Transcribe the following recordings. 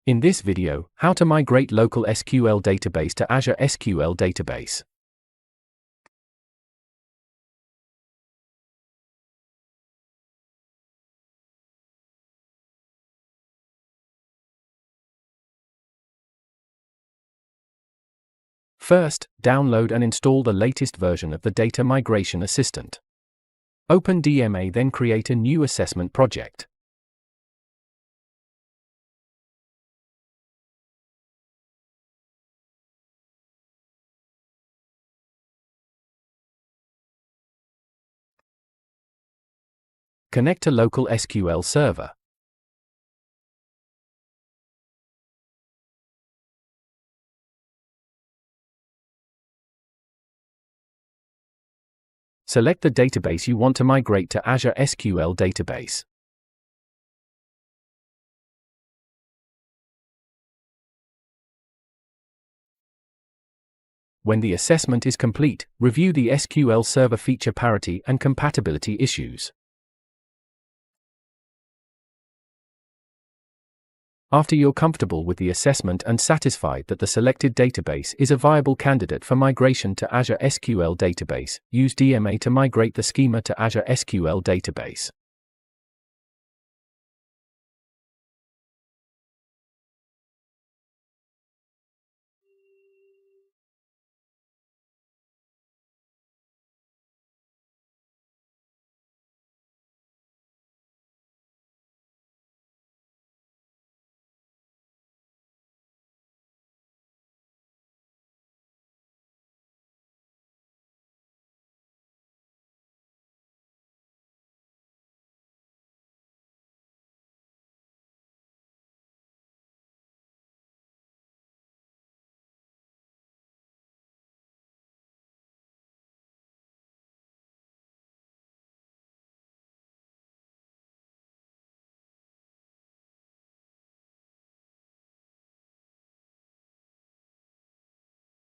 In this video, how to migrate local SQL database to Azure SQL Database. First, download and install the latest version of the Data Migration Assistant. Open DMA, then create a new assessment project. Connect to local SQL Server. Select the database you want to migrate to Azure SQL Database. When the assessment is complete, review the SQL Server feature parity and compatibility issues. After you're comfortable with the assessment and satisfied that the selected database is a viable candidate for migration to Azure SQL Database, use DMA to migrate the schema to Azure SQL Database.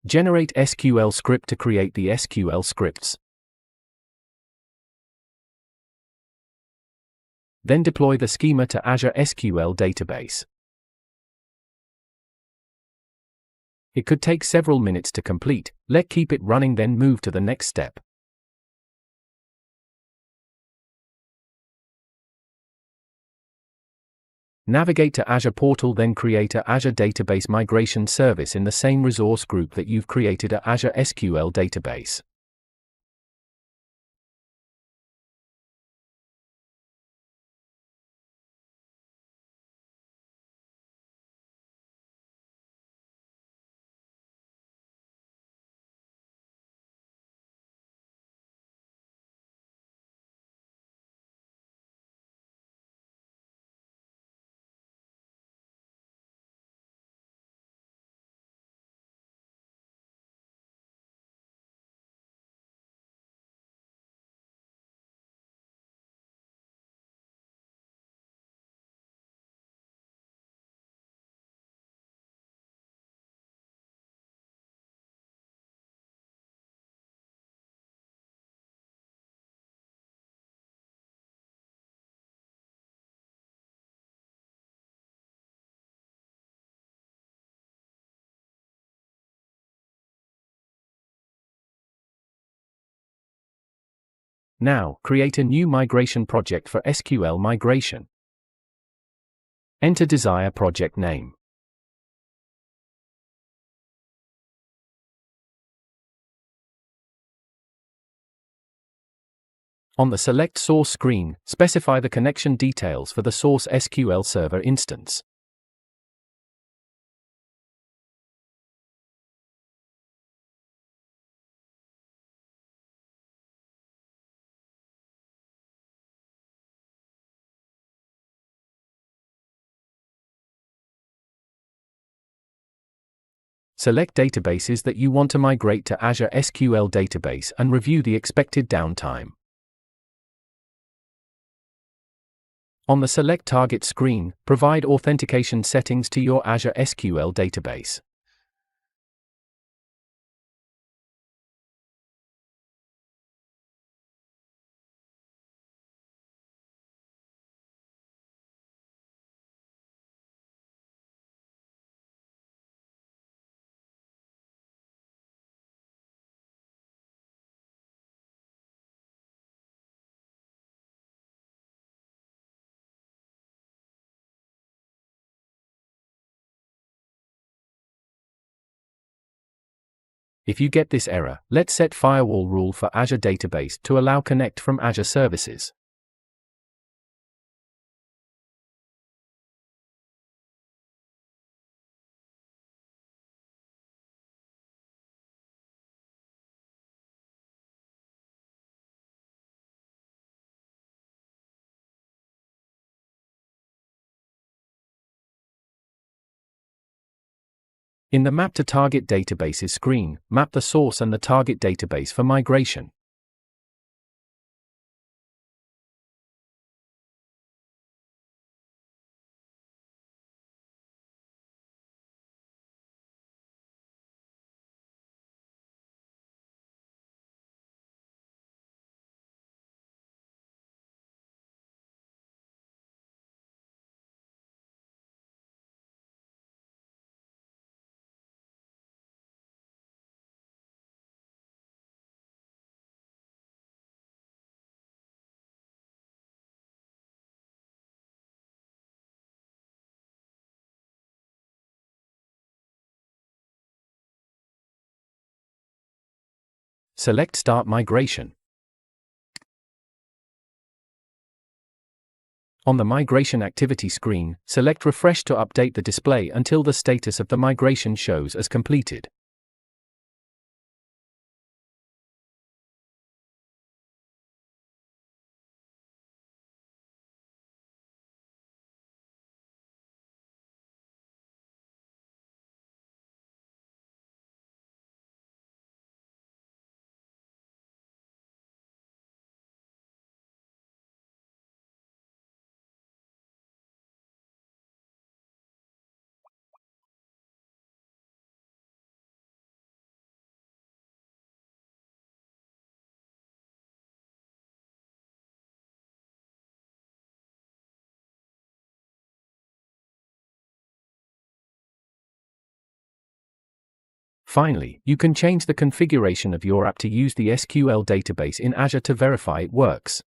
Generate SQL script to create the SQL scripts. Then deploy the schema to Azure SQL Database. It could take several minutes to complete. Keep it running, then move to the next step. Navigate to Azure Portal, then create a Azure Database Migration Service in the same resource group that you've created a Azure SQL Database. Now, create a new migration project for SQL migration. Enter desired project name. On the Select Source screen, specify the connection details for the source SQL Server instance. Select databases that you want to migrate to Azure SQL Database and review the expected downtime. On the Select Target screen, provide authentication settings to your Azure SQL Database. If you get this error, let's set Firewall rule for Azure Database to allow connect from Azure services. In the Map to Target Databases screen, map the source and the target database for migration. Select Start Migration. On the Migration Activity screen, select Refresh to update the display until the status of the migration shows as completed. Finally, you can change the configuration of your app to use the SQL database in Azure to verify it works.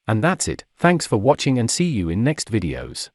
And that's it. Thanks for watching and see you in next videos.